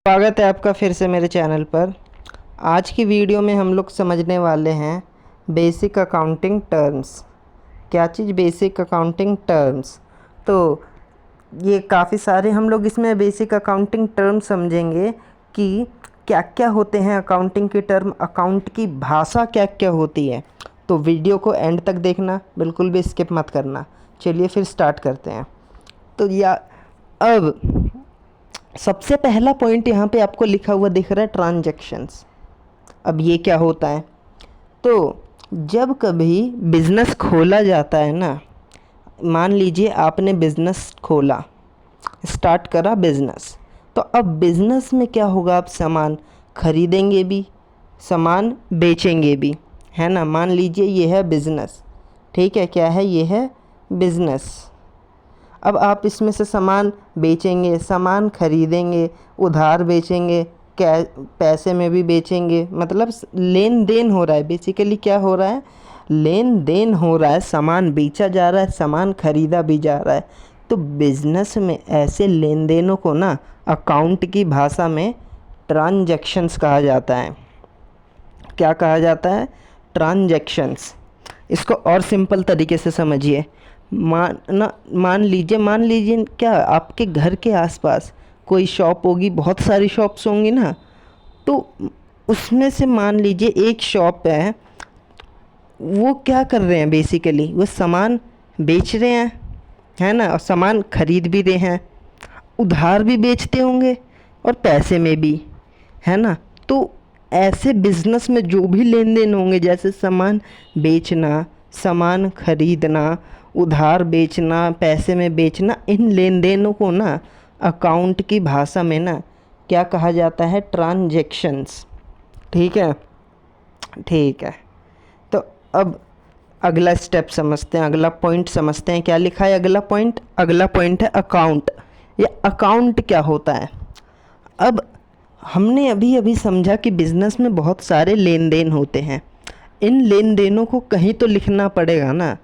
स्वागत है आपका फिर से मेरे चैनल पर। आज की वीडियो में हम लोग समझने वाले हैं बेसिक अकाउंटिंग टर्म्स। क्या चीज़? Basic accounting terms. तो ये काफ़ी सारे हम लोग इसमें बेसिक अकाउंटिंग टर्म्स समझेंगे कि क्या क्या होते हैं अकाउंटिंग के टर्म, अकाउंट की भाषा क्या क्या होती है। तो वीडियो को एंड तक देखना, बिल्कुल भी स्किप मत करना। चलिए फिर स्टार्ट करते हैं। तो अब सबसे पहला पॉइंट यहाँ पे आपको लिखा हुआ दिख रहा है ट्रांजैक्शंस। अब ये क्या होता है? तो जब कभी बिज़नेस खोला जाता है ना, मान लीजिए आपने बिज़नेस खोला, स्टार्ट करा बिज़नेस, तो अब बिज़नेस में क्या होगा? आप सामान खरीदेंगे भी, सामान बेचेंगे भी, है ना। मान लीजिए ये है बिज़नेस, ठीक है। क्या है? ये है बिज़नेस। अब आप इसमें से सामान बेचेंगे, सामान खरीदेंगे, उधार बेचेंगे, पैसे में भी बेचेंगे, मतलब लेन देन हो रहा है। बेसिकली क्या हो रहा है? लेन देन हो रहा है, सामान बेचा जा रहा है, सामान खरीदा भी जा रहा है। तो बिज़नेस में ऐसे लेन देनों को ना अकाउंट की भाषा में ट्रांजैक्शंस कहा जाता है। क्या कहा जाता है? ट्रांजैक्शंस। इसको और सिंपल तरीके से समझिए। मान लीजिए क्या आपके घर के आसपास कोई शॉप होगी, बहुत सारी शॉप्स होंगी ना। तो उसमें से मान लीजिए एक शॉप है, वो क्या कर रहे हैं? बेसिकली वो सामान बेच रहे हैं, है ना, और सामान खरीद भी रहे हैं, उधार भी बेचते होंगे और पैसे में भी, है ना। तो ऐसे बिज़नेस में जो भी लेन देन होंगे, जैसे सामान बेचना, सामान खरीदना, उधार बेचना, पैसे में बेचना, इन लेन देनों को ना अकाउंट की भाषा में ना क्या कहा जाता है? ट्रांजैक्शंस। ठीक है, ठीक है। तो अब अगला स्टेप समझते हैं, अगला पॉइंट समझते हैं। क्या लिखा है अगला पॉइंट? अगला पॉइंट है अकाउंट। ये अकाउंट क्या होता है? अब हमने अभी अभी समझा कि बिज़नेस में बहुत सारे लेन देन होते हैं। इन लेन देनों को कहीं तो लिखना पड़ेगा ना,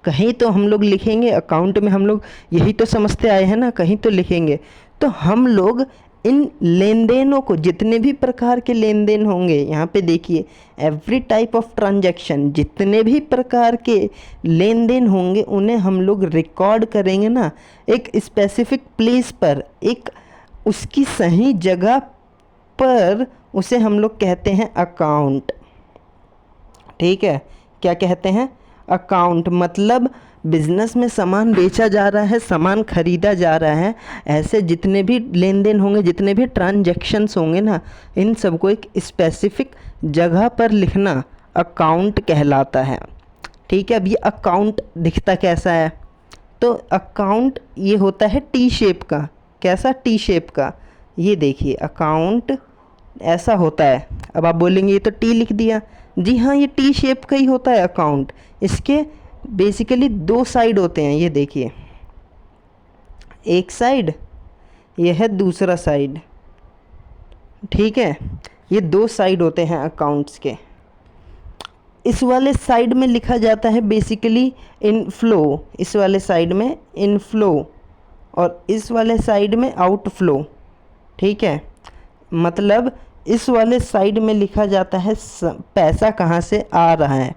कहीं तो हम लोग लिखेंगे। अकाउंट में हम लोग यही तो समझते आए हैं ना, कहीं तो लिखेंगे। तो हम लोग इन लेन देनों को, जितने भी प्रकार के लेन देन होंगे, यहाँ पे देखिए, एवरी टाइप ऑफ ट्रांजैक्शन, जितने भी प्रकार के लेन देन होंगे उन्हें हम लोग रिकॉर्ड करेंगे ना एक स्पेसिफिक प्लेस पर, एक उसकी सही जगह पर। उसे हम लोग कहते हैं अकाउंट। ठीक है, क्या कहते हैं? अकाउंट। मतलब बिज़नेस में सामान बेचा जा रहा है, सामान खरीदा जा रहा है, ऐसे जितने भी लेन देन होंगे, जितने भी ट्रांजैक्शंस होंगे ना, इन सबको एक स्पेसिफिक जगह पर लिखना अकाउंट कहलाता है। ठीक है। अब ये अकाउंट दिखता कैसा है? तो अकाउंट ये होता है टी शेप का। कैसा? टी शेप का। ये देखिए अकाउंट ऐसा होता है। अब आप बोलेंगे ये तो टी लिख दिया। जी हाँ, ये टी शेप का ही होता है अकाउंट। इसके बेसिकली दो साइड होते हैं, ये देखिए, एक साइड, ये है दूसरा साइड। ठीक है, ये दो साइड होते हैं अकाउंट्स के। इस वाले साइड में लिखा जाता है बेसिकली इनफ्लो, इस वाले साइड में इनफ्लो, और इस वाले साइड में आउटफ्लो। ठीक है, मतलब इस वाले साइड में लिखा जाता है पैसा कहाँ से आ रहा है।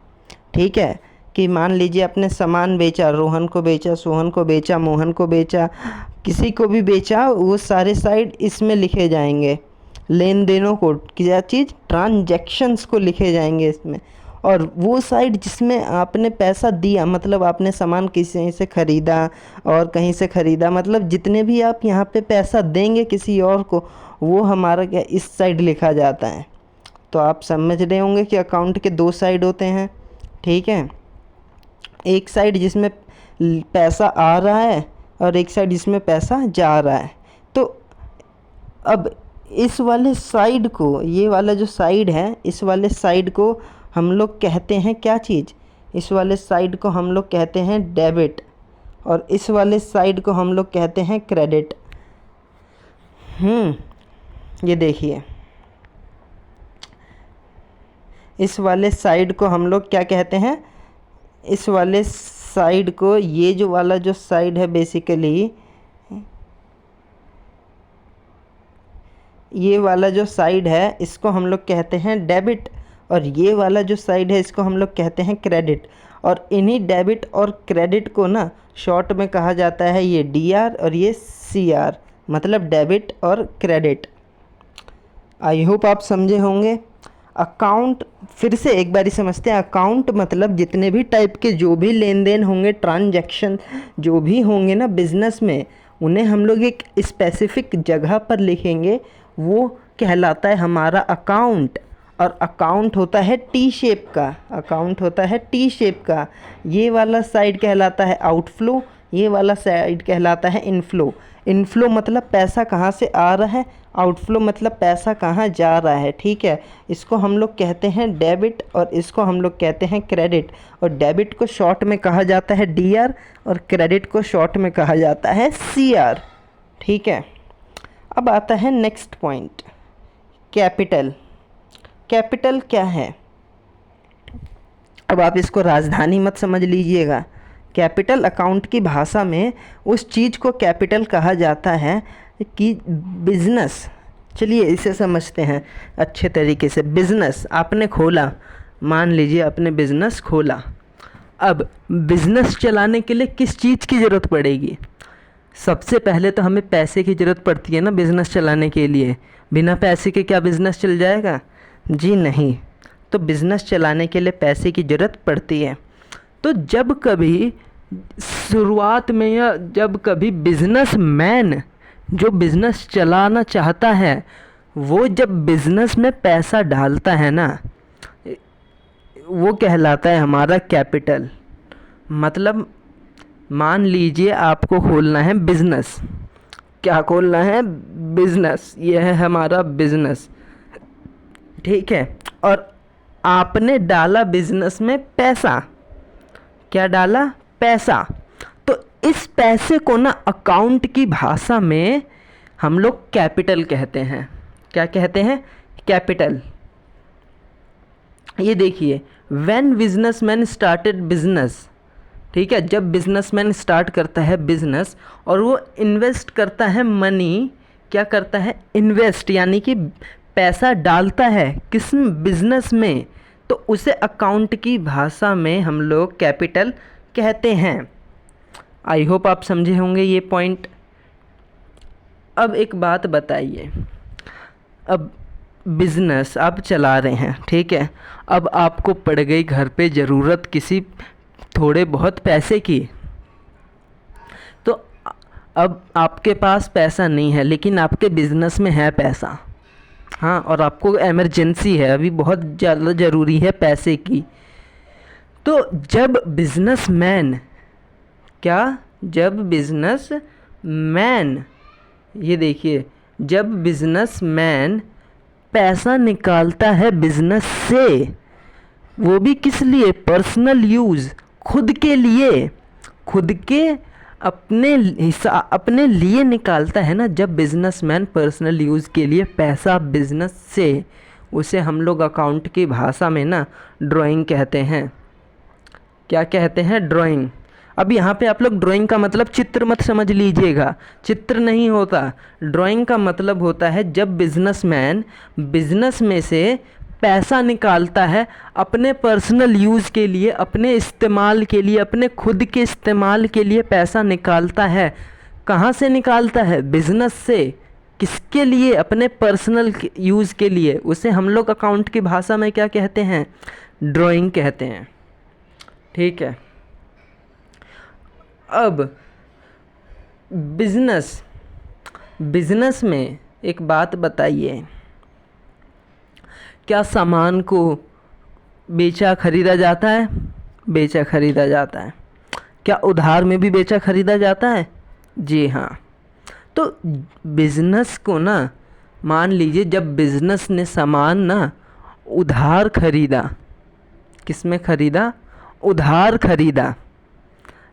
ठीक है, कि मान लीजिए आपने सामान बेचा, रोहन को बेचा, सोहन को बेचा, मोहन को बेचा, किसी को भी बेचा, वो सारे साइड इसमें लिखे जाएंगे। लेन देनों को, क्या चीज़? ट्रांजैक्शंस को लिखे जाएंगे इसमें। और वो साइड जिसमें आपने पैसा दिया, मतलब आपने सामान किसी से ख़रीदा और कहीं से ख़रीदा, मतलब जितने भी आप यहाँ पे पैसा देंगे किसी और को, वो हमारा क्या इस साइड लिखा जाता है। तो आप समझ रहे होंगे कि अकाउंट के दो साइड होते हैं। ठीक है, एक साइड जिसमें पैसा आ रहा है और एक साइड जिसमें पैसा जा रहा है। तो अब इस वाले साइड को, ये वाला जो साइड है, इस वाले साइड को हम लोग कहते हैं क्या चीज़? इस वाले साइड को हम लोग कहते हैं डेबिट, और इस वाले साइड को हम लोग कहते हैं क्रेडिट। ये देखिए, इस वाले साइड को हम लोग क्या कहते हैं? इस वाले साइड को, ये जो वाला जो साइड है बेसिकली, ये वाला जो साइड है इसको हम लोग कहते हैं डेबिट, और ये वाला जो साइड है इसको हम लोग कहते हैं क्रेडिट। और इन्हीं डेबिट और क्रेडिट को ना शॉर्ट में कहा जाता है ये डीआर और ये सीआर, मतलब डेबिट और क्रेडिट। आई होप आप समझे होंगे। अकाउंट फिर से एक बारी समझते हैं। अकाउंट मतलब जितने भी टाइप के जो भी लेन देन होंगे, ट्रांजैक्शन जो भी होंगे ना बिज़नेस में, उन्हें हम लोग एक स्पेसिफिक जगह पर लिखेंगे, वो कहलाता है हमारा अकाउंट। और अकाउंट होता है टी शेप का, अकाउंट होता है टी शेप का। ये वाला साइड कहलाता है आउटफ्लो, ये वाला साइड कहलाता है इनफ्लो। इनफ्लो मतलब पैसा कहाँ से आ रहा है, आउटफ्लो मतलब पैसा कहाँ जा रहा है, ठीक है। इसको हम लोग कहते हैं डेबिट और इसको हम लोग कहते हैं क्रेडिट। और डेबिट को शॉर्ट में कहा जाता है डीआर और क्रेडिट को शॉर्ट में कहा जाता है सीआर, ठीक है। अब आता है नेक्स्ट पॉइंट, कैपिटल। कैपिटल क्या है? अब आप इसको राजधानी मत समझ लीजिएगा। कैपिटल अकाउंट की भाषा में उस चीज़ को कैपिटल कहा जाता है कि बिज़नेस, चलिए इसे समझते हैं अच्छे तरीके से। बिज़नेस आपने खोला, मान लीजिए आपने बिज़नेस खोला। अब बिज़नेस चलाने के लिए किस चीज़ की ज़रूरत पड़ेगी? सबसे पहले तो हमें पैसे की ज़रूरत पड़ती है ना बिज़नेस चलाने के लिए। बिना पैसे के क्या बिज़नेस चल जाएगा? जी नहीं। तो बिज़नेस चलाने के लिए पैसे की ज़रूरत पड़ती है। तो जब कभी शुरुआत में या जब कभी बिज़नेसमैन जो बिज़नेस चलाना चाहता है, वो जब बिज़नेस में पैसा डालता है ना, वो कहलाता है हमारा कैपिटल। मतलब मान लीजिए आपको खोलना है बिज़नेस। क्या खोलना है? बिज़नेस। ये है हमारा बिज़नेस, ठीक है। और आपने डाला बिज़नेस में पैसा। क्या डाला? पैसा। तो इस पैसे को ना अकाउंट की भाषा में हम लोग कैपिटल कहते हैं। क्या कहते हैं? कैपिटल। ये देखिए, व्हेन बिजनेसमैन स्टार्टेड बिजनेस, ठीक है, जब बिजनेसमैन स्टार्ट करता है बिजनेस और वो इन्वेस्ट करता है मनी, क्या करता है? इन्वेस्ट, यानी कि पैसा डालता है किस बिजनेस में, तो उसे अकाउंट की भाषा में हम लोग कैपिटल कहते हैं। आई होप आप समझे होंगे ये पॉइंट। अब एक बात बताइए, अब बिज़नेस आप चला रहे हैं, ठीक है। अब आपको पड़ गई घर पे ज़रूरत किसी थोड़े बहुत पैसे की, तो अब आपके पास पैसा नहीं है लेकिन आपके बिज़नेस में है पैसा, हाँ, और आपको इमरजेंसी है, अभी बहुत ज़्यादा ज़रूरी है पैसे की। तो जब बिज़नेसमैन, क्या? जब बिज़नेसमैन, ये देखिए, जब बिज़नेसमैन पैसा निकालता है बिज़नेस से, वो भी किस लिए? पर्सनल यूज़, खुद के लिए, खुद के अपने लिए निकालता है ना। जब बिज़नेसमैन पर्सनल यूज़ के लिए पैसा बिज़नेस से, उसे हम लोग अकाउंट की भाषा में ना ड्राइंग कहते हैं। क्या कहते हैं? ड्राइंग। अब यहाँ पे आप लोग ड्राइंग का मतलब चित्र मत समझ लीजिएगा, चित्र नहीं होता। ड्राइंग का मतलब होता है जब बिज़नेसमैन बिज़नेस में से पैसा निकालता है अपने पर्सनल यूज़ के लिए, अपने इस्तेमाल के लिए, अपने खुद के इस्तेमाल के लिए पैसा निकालता है। कहाँ से निकालता है? बिज़नेस से। किसके लिए? अपने पर्सनल यूज़ के लिए। उसे हम लोग अकाउंट की भाषा में क्या कहते हैं? ड्राइंग कहते हैं, ठीक है। अब बिज़नेस में एक बात बताइए, क्या सामान को बेचा खरीदा जाता है? बेचा खरीदा जाता है। क्या उधार में भी बेचा खरीदा जाता है? जी हाँ। तो बिज़नेस को ना, मान लीजिए जब बिज़नेस ने सामान ना उधार खरीदा, किस में खरीदा? उधार खरीदा।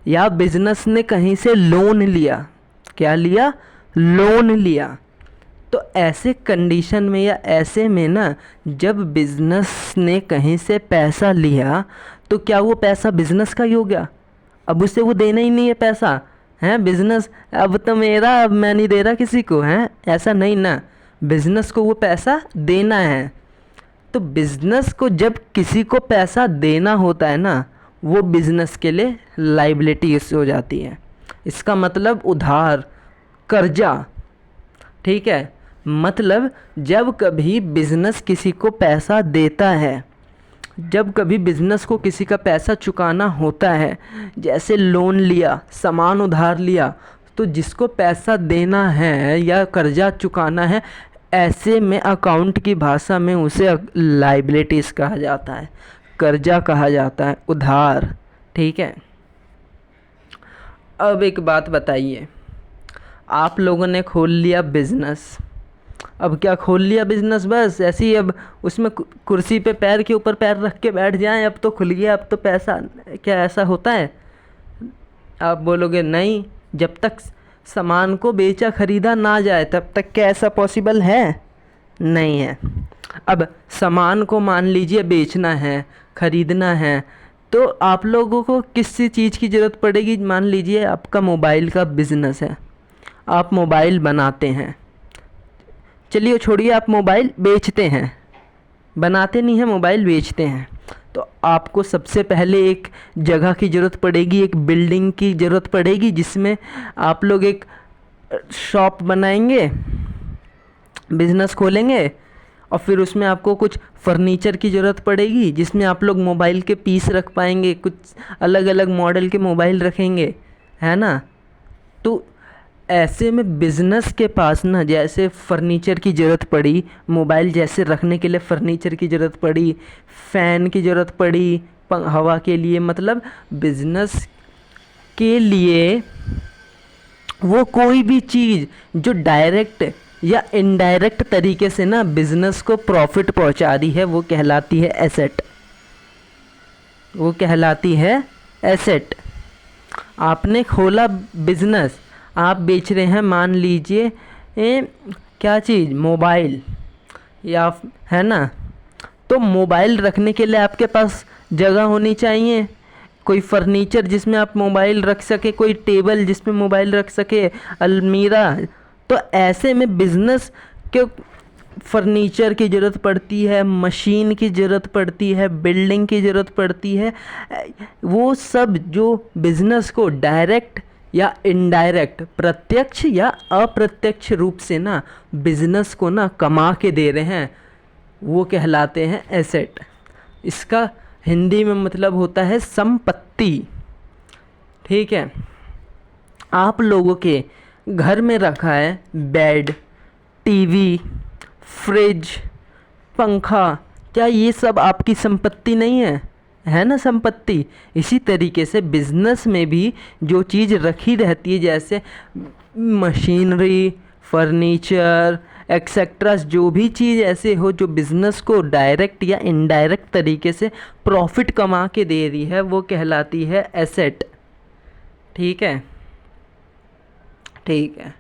या बिज़नेस ने कहीं से लोन लिया। क्या लिया? लोन लिया। तो ऐसे कंडीशन में या ऐसे में ना, जब बिज़नेस ने कहीं से पैसा लिया तो क्या वो पैसा बिज़नेस का ही हो गया? अब उसे वो देना ही नहीं है पैसा, हैं? बिज़नेस अब तो मेरा, अब मैं नहीं दे रहा किसी को, हैं? ऐसा नहीं ना। बिज़नेस को वो पैसा देना है। तो बिज़नेस को जब किसी को पैसा देना होता है ना, वो बिज़नेस के लिए लाइबिलिटीज हो जाती है। इसका मतलब उधार, कर्जा, ठीक है। मतलब जब कभी बिज़नेस किसी को पैसा देता है, जब कभी बिज़नेस को किसी का पैसा चुकाना होता है, जैसे लोन लिया, सामान उधार लिया, तो जिसको पैसा देना है या कर्जा चुकाना है, ऐसे में अकाउंट की भाषा में उसे लाइबिलिटीज़ कहा जाता है, कर्जा कहा जाता है, उधार, ठीक है। अब एक बात बताइए, आप लोगों ने खोल लिया बिज़नेस। अब क्या खोल लिया बिज़नेस बस ऐसे ही, अब उसमें कुर्सी पे पैर के ऊपर पैर रख के बैठ जाएं, अब तो खुल गया, अब तो पैसा, क्या ऐसा होता है? आप बोलोगे नहीं, जब तक सामान को बेचा खरीदा ना जाए तब तक क्या ऐसा पॉसिबल है? नहीं है। अब सामान को मान लीजिए बेचना है, ख़रीदना है, तो आप लोगों को किस चीज़ की ज़रूरत पड़ेगी? मान लीजिए आपका मोबाइल का बिज़नेस है, आप मोबाइल बनाते हैं, चलिए छोड़िए, आप मोबाइल बेचते हैं, बनाते नहीं हैं, मोबाइल बेचते हैं, तो आपको सबसे पहले एक जगह की ज़रूरत पड़ेगी, एक बिल्डिंग की ज़रूरत पड़ेगी, जिसमें आप लोग एक शॉप बनाएंगे, बिज़नेस खोलेंगे, और फिर उसमें आपको कुछ फर्नीचर की ज़रूरत पड़ेगी, जिसमें आप लोग मोबाइल के पीस रख पाएंगे, कुछ अलग अलग मॉडल के मोबाइल रखेंगे, है ना। तो ऐसे में बिज़नेस के पास ना, जैसे फर्नीचर की ज़रूरत पड़ी, मोबाइल जैसे रखने के लिए फर्नीचर की ज़रूरत पड़ी, फ़ैन की ज़रूरत पड़ी हवा के लिए, मतलब बिज़नेस के लिए वो कोई भी चीज़ जो डायरेक्ट या इनडायरेक्ट तरीके से ना बिज़नेस को प्रॉफिट पहुंचा रही है, वो कहलाती है एसेट, वो कहलाती है एसेट। आपने खोला बिज़नेस, आप बेच रहे हैं, मान लीजिए क्या चीज़, मोबाइल, या है ना, तो मोबाइल रखने के लिए आपके पास जगह होनी चाहिए, कोई फर्नीचर जिसमें आप मोबाइल रख सके, कोई टेबल जिसमें मोबाइल रख सके, अलमीरा। तो ऐसे में बिज़नेस के फर्नीचर की ज़रूरत पड़ती है, मशीन की ज़रूरत पड़ती है, बिल्डिंग की ज़रूरत पड़ती है। वो सब जो बिज़नेस को डायरेक्ट या इनडायरेक्ट, प्रत्यक्ष या अप्रत्यक्ष रूप से ना बिज़नेस को ना कमा के दे रहे हैं, वो कहलाते हैं एसेट। इसका हिंदी में मतलब होता है संपत्ति, ठीक है। आप लोगों के घर में रखा है बेड, टीवी, फ्रिज, पंखा, क्या ये सब आपकी संपत्ति नहीं है? है ना संपत्ति। इसी तरीके से बिज़नेस में भी जो चीज़ रखी रहती है, जैसे मशीनरी, फर्नीचर एक्सेट्रा, जो भी चीज़ ऐसे हो जो बिज़नेस को डायरेक्ट या इनडायरेक्ट तरीके से प्रॉफिट कमा के दे रही है, वो कहलाती है एसेट, ठीक है। ठीक है,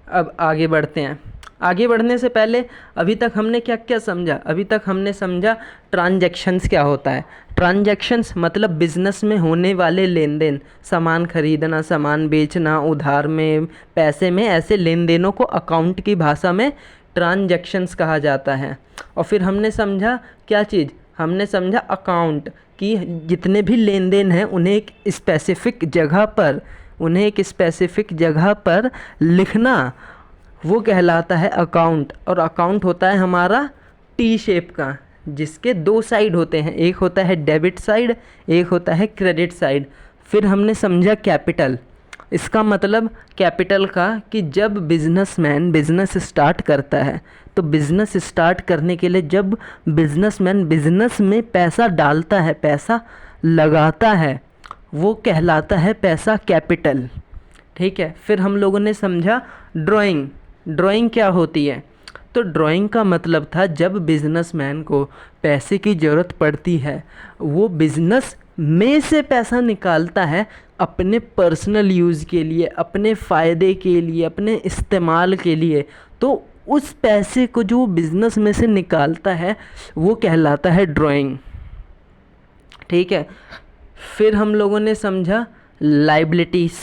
अब आगे बढ़ते हैं। आगे बढ़ने से पहले अभी तक हमने क्या क्या समझा? अभी तक हमने समझा ट्रांजैक्शंस क्या होता है। ट्रांजैक्शंस मतलब बिज़नेस में होने वाले लेन देन, सामान खरीदना, सामान बेचना, उधार में, पैसे में, ऐसे लेन देनों को अकाउंट की भाषा में ट्रांजैक्शंस कहा जाता है। और फिर हमने समझा क्या चीज़? हमने समझा अकाउंट कि जितने भी लेन देन हैं उन्हें एक स्पेसिफ़िक जगह पर लिखना, वो कहलाता है अकाउंट। और अकाउंट होता है हमारा टी शेप का, जिसके दो साइड होते हैं, एक होता है डेबिट साइड, एक होता है क्रेडिट साइड। फिर हमने समझा कैपिटल। इसका मतलब कैपिटल का कि जब बिजनेसमैन बिज़नेस स्टार्ट करता है, तो बिज़नेस स्टार्ट करने के लिए जब बिजनेसमैन बिज़नेस में पैसा डालता है, पैसा लगाता है, वो कहलाता है पैसा कैपिटल, ठीक है। फिर हम लोगों ने समझा ड्राइंग। ड्राइंग क्या होती है? तो ड्राइंग का मतलब था जब बिजनेसमैन को पैसे की ज़रूरत पड़ती है, वो बिज़नेस में से पैसा निकालता है अपने पर्सनल यूज़ के लिए, अपने फ़ायदे के लिए, अपने इस्तेमाल के लिए। तो उस पैसे को जो बिज़नेस में से निकालता है वो कहलाता है ड्राइंग, ठीक है। फिर हम लोगों ने समझा लायबिलिटीज़।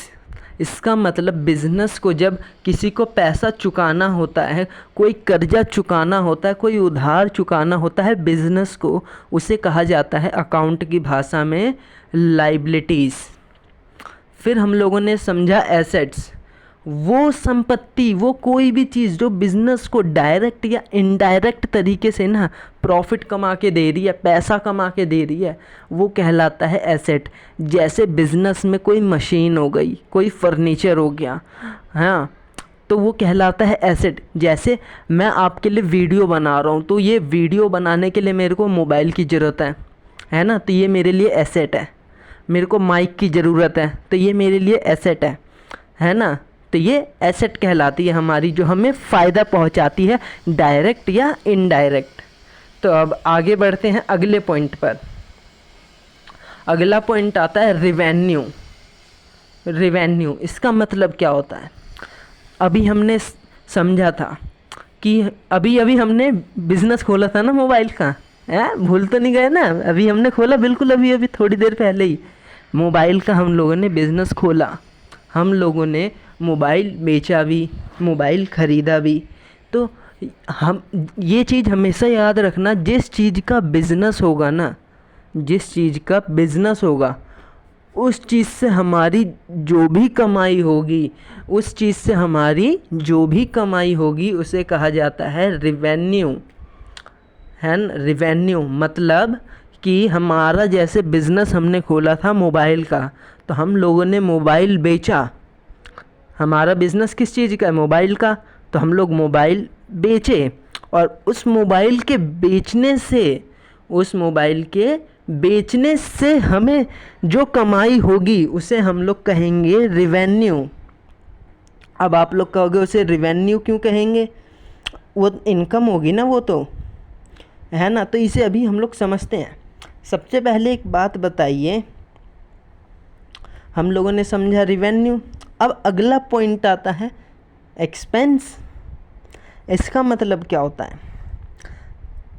इसका मतलब बिज़नेस को जब किसी को पैसा चुकाना होता है, कोई कर्जा चुकाना होता है, कोई उधार चुकाना होता है बिज़नेस को, उसे कहा जाता है अकाउंट की भाषा में लायबिलिटीज़। फिर हम लोगों ने समझा एसेट्स, वो संपत्ति, वो कोई भी चीज़ जो बिज़नेस को डायरेक्ट या इनडायरेक्ट तरीके से ना प्रॉफिट कमा के दे रही है, पैसा कमा के दे रही है, वो कहलाता है एसेट। जैसे बिज़नेस में कोई मशीन हो गई, कोई फर्नीचर हो गया, हाँ, तो वो कहलाता है एसेट। जैसे मैं आपके लिए वीडियो बना रहा हूँ, तो ये वीडियो बनाने के लिए मेरे को मोबाइल की ज़रूरत है ना, तो ये मेरे लिए एसेट है। मेरे को माइक की ज़रूरत है, तो ये मेरे लिए एसेट है ना, तो ये एसेट कहलाती है हमारी, जो हमें फ़ायदा पहुंचाती है डायरेक्ट या इनडायरेक्ट। तो अब आगे बढ़ते हैं अगले पॉइंट पर। अगला पॉइंट आता है रिवेन्यू। रिवेन्यू इसका मतलब क्या होता है? अभी हमने समझा था कि अभी अभी हमने बिज़नेस खोला था ना मोबाइल का, भूल तो नहीं गए ना? अभी हमने खोला, बिल्कुल अभी अभी थोड़ी देर पहले ही मोबाइल का हम लोगों ने बिज़नेस खोला। हम लोगों ने मोबाइल बेचा भी, मोबाइल ख़रीदा भी। तो हम ये चीज़ हमेशा याद रखना, जिस चीज़ का बिज़नेस होगा ना, जिस चीज़ का बिज़नेस होगा, उस चीज़ से हमारी जो भी कमाई होगी, उस चीज़ से हमारी जो भी कमाई होगी उसे कहा जाता है रिवेन्यू, है ना। रिवेन्यू मतलब कि हमारा जैसे बिज़नेस हमने खोला था मोबाइल का, तो हम लोगों ने मोबाइल बेचा। हमारा बिज़नेस किस चीज़ का है? मोबाइल का। तो हम लोग मोबाइल बेचे, और उस मोबाइल के बेचने से, उस मोबाइल के बेचने से हमें जो कमाई होगी उसे हम लोग कहेंगे रिवेन्यू। अब आप लोग कहोगे उसे रिवेन्यू क्यों कहेंगे? वो इनकम होगी ना, वो तो है ना। तो इसे अभी हम लोग समझते हैं। सबसे पहले एक बात बताइए, हम लोगों ने समझा रिवेन्यू। अब अगला पॉइंट आता है एक्सपेंस। इसका मतलब क्या होता है?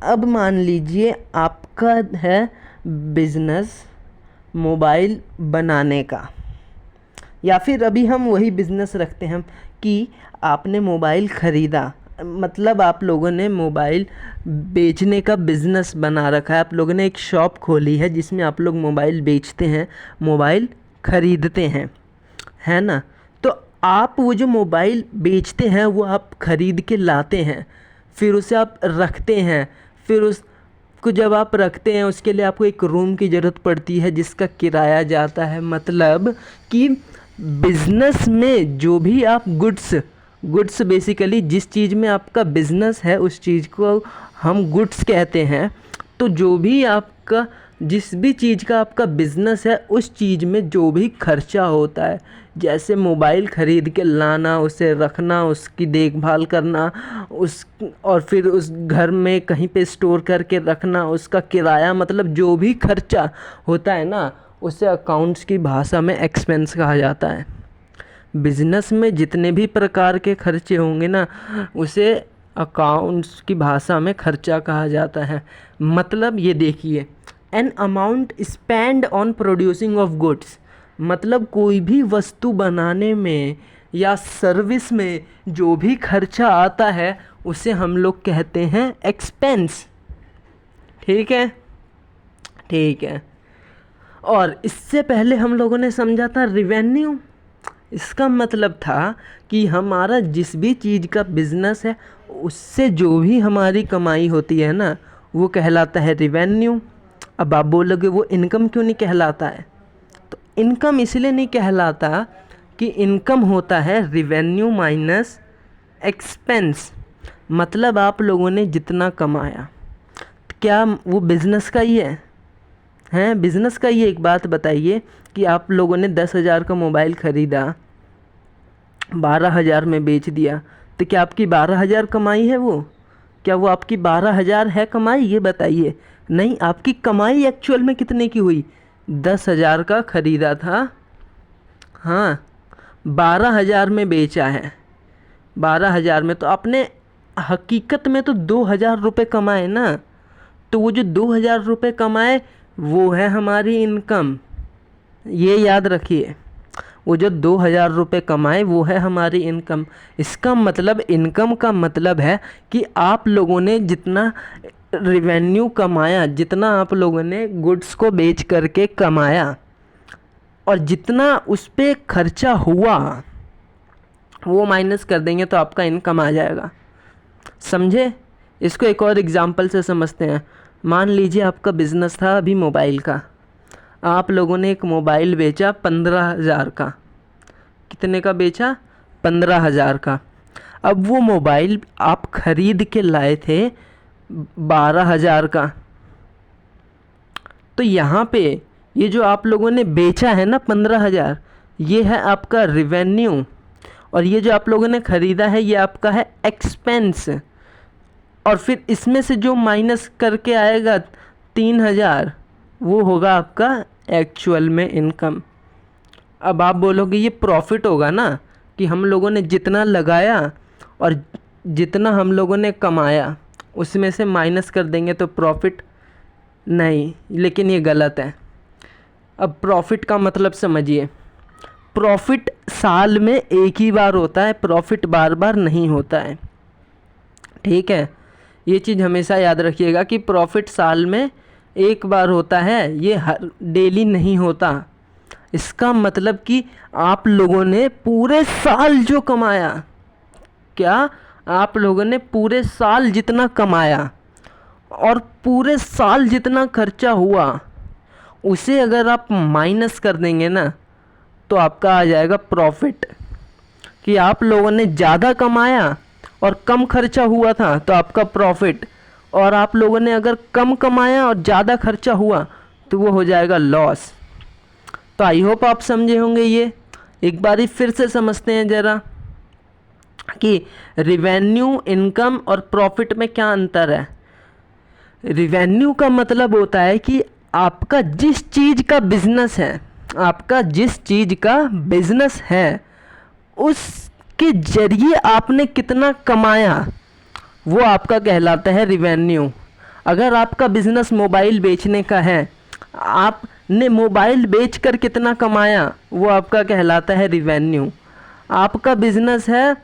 अब मान लीजिए आपका है बिज़नेस मोबाइल बनाने का, या फिर अभी हम वही बिज़नेस रखते हैं कि आपने मोबाइल ख़रीदा, मतलब आप लोगों ने मोबाइल बेचने का बिज़नेस बना रखा है। आप लोगों ने एक शॉप खोली है जिसमें आप लोग मोबाइल बेचते हैं, मोबाइल ख़रीदते हैं, है ना। तो आप वो जो मोबाइल बेचते हैं वो आप ख़रीद के लाते हैं, फिर उसे आप रखते हैं। फिर उसको जब आप रखते हैं उसके लिए आपको एक रूम की ज़रूरत पड़ती है जिसका किराया जाता है। मतलब कि बिज़नेस में जो भी आप गुड्स बेसिकली जिस चीज़ में आपका बिज़नेस है उस चीज़ को हम गुड्स कहते हैं। तो जो भी आपका, जिस भी चीज़ का आपका बिज़नेस है उस चीज़ में जो भी खर्चा होता है, जैसे मोबाइल ख़रीद के लाना, उसे रखना, उसकी देखभाल करना, और फिर उस घर में कहीं पे स्टोर करके रखना, उसका किराया, मतलब जो भी खर्चा होता है ना, उसे अकाउंट्स की भाषा में एक्सपेंस कहा जाता है। बिज़नेस में जितने भी प्रकार के खर्चे होंगे ना, उसे अकाउंट्स की भाषा में खर्चा कहा जाता है। मतलब ये देखिए, an amount spend on producing of goods, मतलब कोई भी वस्तु बनाने में या सर्विस में जो भी खर्चा आता है उसे हम लोग कहते हैं एक्सपेंस। ठीक है, ठीक है। और इससे पहले हम लोगों ने समझा था रिवेन्यू। इसका मतलब था कि हमारा जिस भी चीज़ का बिज़नेस है उससे जो भी हमारी कमाई होती है ना, वो कहलाता है रिवेन्यू। अब आप बोलोगे वो इनकम क्यों नहीं कहलाता है? तो इनकम इसलिए नहीं कहलाता कि इनकम होता है रिवेन्यू माइनस एक्सपेंस। मतलब आप लोगों ने जितना कमाया, क्या वो बिज़नेस का ही है बिज़नेस का ही। एक बात बताइए कि आप लोगों ने 10,000 का मोबाइल ख़रीदा, 12,000 में बेच दिया, तो क्या आपकी 12,000 कमाई है वो? क्या वो आपकी 12,000 है कमाई? ये बताइए। नहीं, आपकी कमाई एक्चुअल में कितने की हुई? 10,000 का ख़रीदा था, हाँ, 12,000 में बेचा है। 12,000 में तो आपने हकीकत में तो 2,000 रुपये कमाए ना। तो वो जो 2,000 रुपये कमाए वो है हमारी इनकम, ये याद रखिए। वो जो 2,000 रुपये कमाए वो है हमारी इनकम। इसका मतलब इनकम का मतलब है कि आप लोगों ने जितना रेवेन्यू कमाया, जितना आप लोगों ने गुड्स को बेच करके कमाया और जितना उस पर खर्चा हुआ वो माइनस कर देंगे तो आपका इनकम आ जाएगा। समझे? इसको एक और एग्जांपल से समझते हैं। मान लीजिए आपका बिज़नेस था अभी मोबाइल का, आप लोगों ने एक मोबाइल बेचा 15,000 का। कितने का बेचा? 15,000 का। अब वो मोबाइल आप ख़रीद के लाए थे 12,000 का। तो यहाँ पे ये जो आप लोगों ने बेचा है ना 15,000, ये है आपका रिवेन्यू, और ये जो आप लोगों ने ख़रीदा है ये आपका है एक्सपेंस। और फिर इसमें से जो माइनस करके आएगा 3,000, वो होगा आपका एक्चुअल में इनकम। अब आप बोलोगे ये प्रॉफिट होगा ना, कि हम लोगों ने जितना लगाया और जितना हम लोगों ने कमाया उसमें से माइनस कर देंगे तो प्रॉफिट। नहीं, लेकिन ये गलत है। अब प्रॉफिट का मतलब समझिए। प्रॉफिट साल में एक ही बार होता है, प्रॉफिट बार बार नहीं होता है। ठीक है, ये चीज़ हमेशा याद रखिएगा कि प्रॉफिट साल में एक बार होता है, ये हर डेली नहीं होता। इसका मतलब कि आप लोगों ने पूरे साल जो कमाया, क्या आप लोगों ने पूरे साल जितना कमाया और पूरे साल जितना खर्चा हुआ, उसे अगर आप माइनस कर देंगे ना तो आपका आ जाएगा प्रॉफिट। कि आप लोगों ने ज़्यादा कमाया और कम खर्चा हुआ था तो आपका प्रॉफिट, और आप लोगों ने अगर कम कमाया और ज़्यादा खर्चा हुआ तो वो हो जाएगा लॉस। तो आई होप आप समझे होंगे। ये एक बारी फिर से समझते हैं ज़रा कि रिवेन्यू, इनकम और प्रॉफिट में क्या अंतर है। रिवेन्यू का मतलब होता है कि आपका जिस चीज़ का बिजनेस है, आपका जिस चीज़ का बिजनेस है उसके जरिए आपने कितना कमाया, वो आपका कहलाता है रिवेन्यू। अगर आपका बिजनेस मोबाइल बेचने का है, आपने मोबाइल बेचकर कितना कमाया, वो आपका कहलाता है रिवेन्यू। आपका बिजनेस है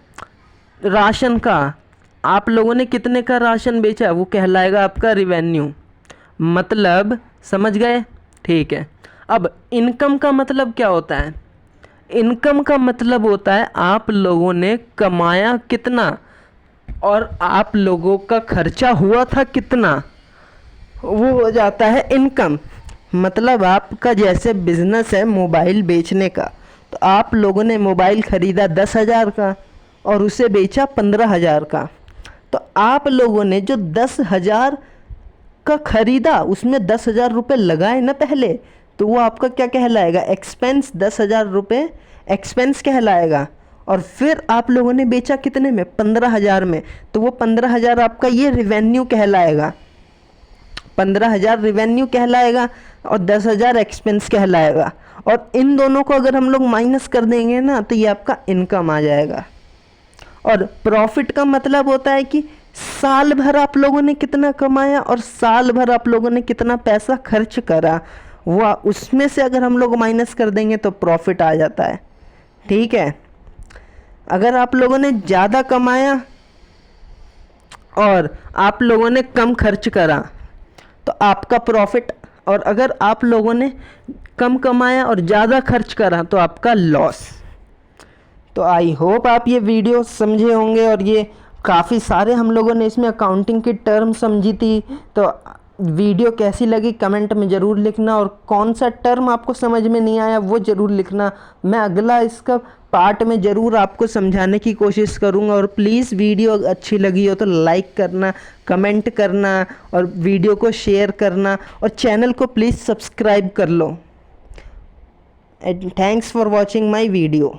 राशन का, आप लोगों ने कितने का राशन बेचा, वो कहलाएगा आपका रिवेन्यू। मतलब समझ गए? ठीक है। अब इनकम का मतलब क्या होता है? इनकम का मतलब होता है आप लोगों ने कमाया कितना और आप लोगों का खर्चा हुआ था कितना, वो हो जाता है इनकम। मतलब आपका जैसे बिजनेस है मोबाइल बेचने का, तो आप लोगों ने मोबाइल ख़रीदा 10,000 का और उसे बेचा 15,000 का। तो आप लोगों ने जो 10,000 का ख़रीदा उसमें 10,000 रुपये लगाए ना पहले, तो वो आपका क्या कहलाएगा? एक्सपेंस। 10,000 रुपये एक्सपेंस कहलाएगा। और फिर आप लोगों ने बेचा कितने में? 15,000 में। तो वो 15,000 आपका ये रिवेन्यू कहलाएगा। 15,000 रिवेन्यू कहलाएगा और 10,000 एक्सपेंस कहलाएगा। और इन दोनों को अगर हम लोग माइनस कर देंगे ना तो ये आपका इनकम आ जाएगा। और प्रॉफिट का मतलब होता है कि साल भर आप लोगों ने कितना कमाया और साल भर आप लोगों ने कितना पैसा खर्च करा, वो उसमें से अगर हम लोग माइनस कर देंगे तो प्रॉफिट आ जाता है। ठीक है। अगर आप लोगों ने ज़्यादा कमाया और आप लोगों ने कम खर्च करा तो आपका प्रॉफिट, और अगर आप लोगों ने कम कमाया और ज़्यादा खर्च करा तो आपका लॉस। तो आई होप आप ये वीडियो समझे होंगे, और ये काफ़ी सारे हम लोगों ने इसमें अकाउंटिंग की टर्म समझी थी। तो वीडियो कैसी लगी कमेंट में ज़रूर लिखना, और कौन सा टर्म आपको समझ में नहीं आया वो ज़रूर लिखना। मैं अगला इसका पार्ट में ज़रूर आपको समझाने की कोशिश करूँगा। और प्लीज़ वीडियो अच्छी लगी हो तो लाइक करना, कमेंट करना और वीडियो को शेयर करना, और चैनल को प्लीज़ सब्सक्राइब कर लो। And thanks for watching my video.